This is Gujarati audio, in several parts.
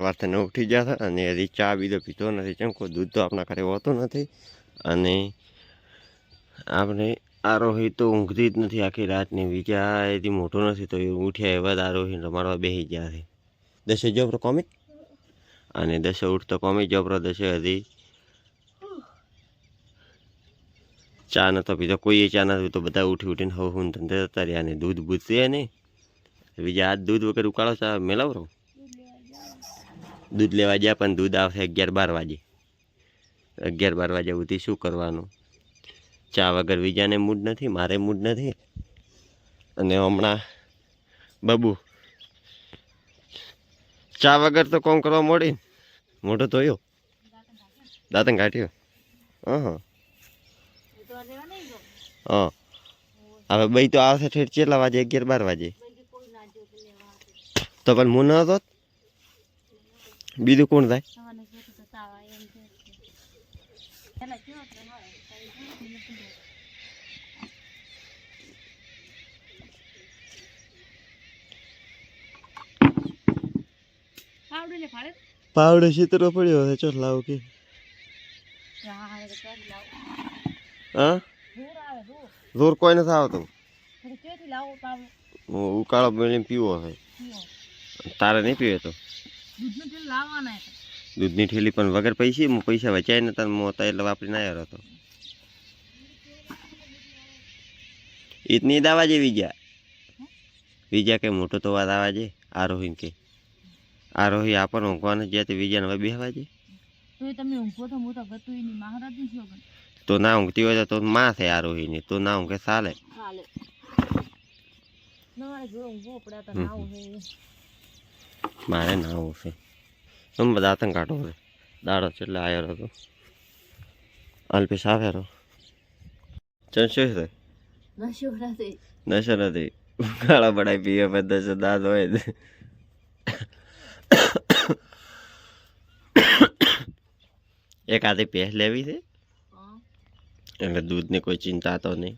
વાર્તાને ઉઠી ગયા હતા અને હજી ચા બીજો પીતો નથી. કેમ કોઈ દૂધ તો આપણા ઘરે હોતું નથી. અને આપણે આરોહી તો ઊંઘતી જ નથી આખી રાતની. બીજા એથી મોટો નથી તો એ ઉઠ્યા એવા જ આરોહી રમાડવા બેસી ગયા છે. દસે જબરો કોમી અને દસે ઉઠતો કોમી જબરો. દસે હજી ચા નતો પીધો, કોઈએ ચા નથી પીતો. બધા ઉઠી ઉઠીને હું ધંધે જતા રહ્યા. અને દૂધ બૂધ છે નહીં. બીજા આજ દૂધ વગર ઉકાળો ચા મેલાવરો. દૂધ લેવા ગયા પણ દૂધ આવશે 11-12 વાગે. 11-12 વાગ્યા સુધી શું કરવાનું? ચા વગર બીજાને મૂડ નથી, મારે મૂડ નથી. અને હમણાં બાબુ ચા વગર તો કોમ કરવા મોડી. મોઢો ધોયો, દાંતણ કાઢ્યો. હા હવે ભાઈ તો આવશે ઠેર કેટલા વાગે? 11-12 વાગે. તો પણ હું ન હતો. બીજું કોણ થાય? પાવડે સીતરો પડ્યો છે. ચો લાવો કે હા જોર કોઈ નથી આવતું. ઉકાળો મેળીને પીવો છે. તારે નહીં પીવે તો દૂધની ઠેલી પણ વગર પૈસા હું પૈસા વચાય ને તને મોતા એટલે વાપરીને આવ્યો હતો. ઈતની દાવા જે વિજા કે મોટો તો વાત આવા છે. આરોહી કે આરોહી આપણને ઊંઘવાનું જ્યાં તે વિજાને હવે બેહવા છે. તો ના ઊંઘતી હોય તો માં છે આરોહીની. તો ના ઊંઘે ચાલે. મારે ના ઊંઘે તમે બધા આતંક કાઢો છે. દાડો એટલે આવ્યો હતો. અલ્પેશ આવ્યો ચંશો છે. નશો નથી. ગાળા બડાઈ પીએ બધા દાદ હોય. એક આધી ભેંસ લેવી છે એટલે દૂધની કોઈ ચિંતા તો નહીં.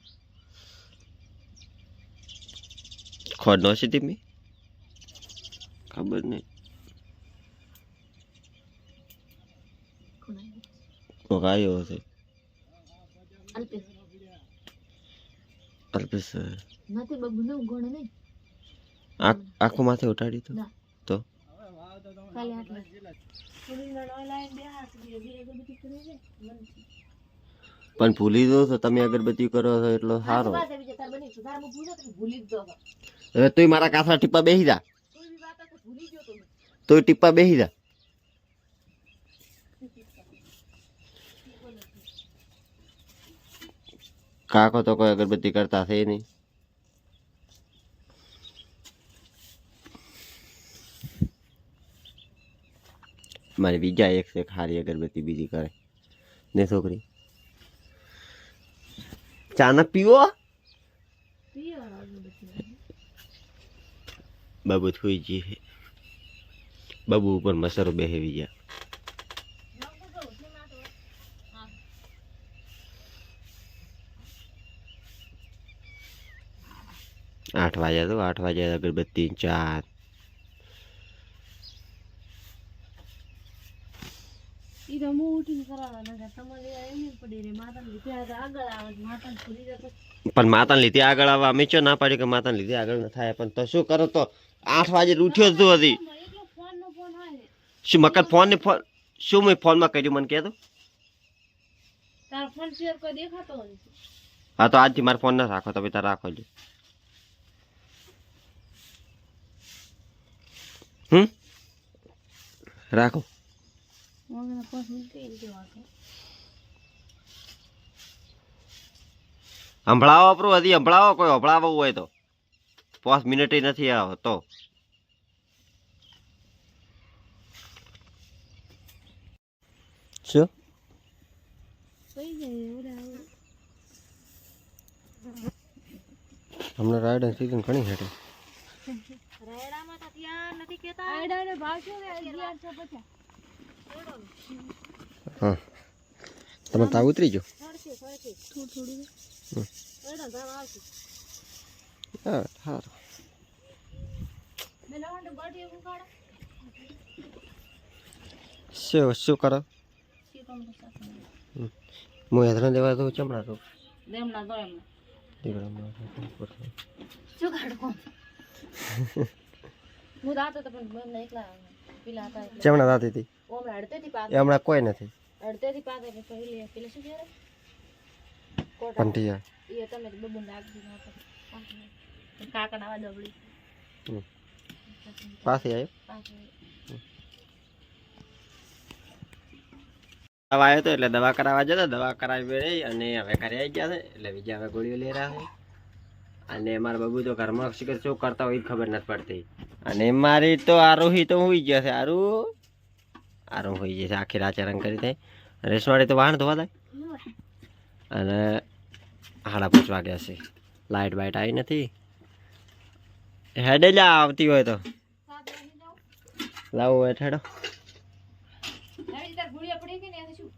ખોડ નો સીધી મેં ખબર નહીં. કોક આવ્યો હશે. અલ્પેશ આખું માથે ઉઠાડી તો પણ ભૂલી દો તો તમે અગરબત્તી કરો છો એટલો સારો. હવે તું મારા કાથા ટીપા બેસી જા. તો ટીપા બેસી જા. કાકો તો કોઈ અગરબત્તી કરતા છે નહીં. મારી બીજા એક છે ખારી અગરબત્તી બીજી કરે ને છોકરી. ચા ન પીવો બાબુ થોઈ જી. બાબુ ઉપર મસરો બેહેવી ગયા. 8 વાગ્યા તો 8 વાગ્યા અગરબત્તી ચા. પણ માતાને લીધે આગળ આવવા અમે ચો ના પાડ્યું કે માતાને લીધે આગળ ન થાય. પણ તો શું કરો? તો 8 વાગે ઉઠ્યો જ હજી. શું મકર ફોન ને ફોન શું મેં ફોનમાં કર્યું મને કહેતો. હા તો આજથી મારો ફોન ના રાખો. તમે તાર રાખો છો. રાખો. સંભળાવો પ્રો હજી સંભળાવો. કોઈ સંભળાવવું હોય તો 5 મિનિટ નથી આવો તો શું હમણાં રાયડા સીઝન ઘણી હેઠે. હા તમે તાવ ઉતરી ગયો. હા સારું. શું કરો હું હેદરા લેવા તો ચમડા તો શું કાઢું હું રાતો તો પણ મને એકલા પેલા હતા એટલે ચમડા દાતી હતી ઓમ અડતેથી પાસ એ હમણાં કોઈ નથી અડતેથી પાસ એટલે પહેલી પેલે શું કહેવાય કોટા પંટિયા એ તમે બબુ નાખી નાખો કાકા નાવા દબડી પાછી આવ્યો પાછું દવા આવ્યો તો એટલે દવા કરાવવા જતો દવા કરાવી રહી અને હવે ઘરે આવી ગયા છે એટલે બીજા હવે ગોળીઓ લઈ રહ્યા છે અને મારા બાબુ તો ઘરમાં શું કરતા હોય ખબર નથી પડતી અને મારી તો આરોહી તો હોઈ ગયા છે આરો હોઈ જશે આખી રાત રંગ કરી થાય રેસવાડી તો વાહન ધોવા થાય અને 5:30 વાગ્યા છે લાઇટ બાઇટ આવી નથી હેડે જા આવતી હોય તો લાવો હેઠ હેડો ગુડિયા પડી કે ને શું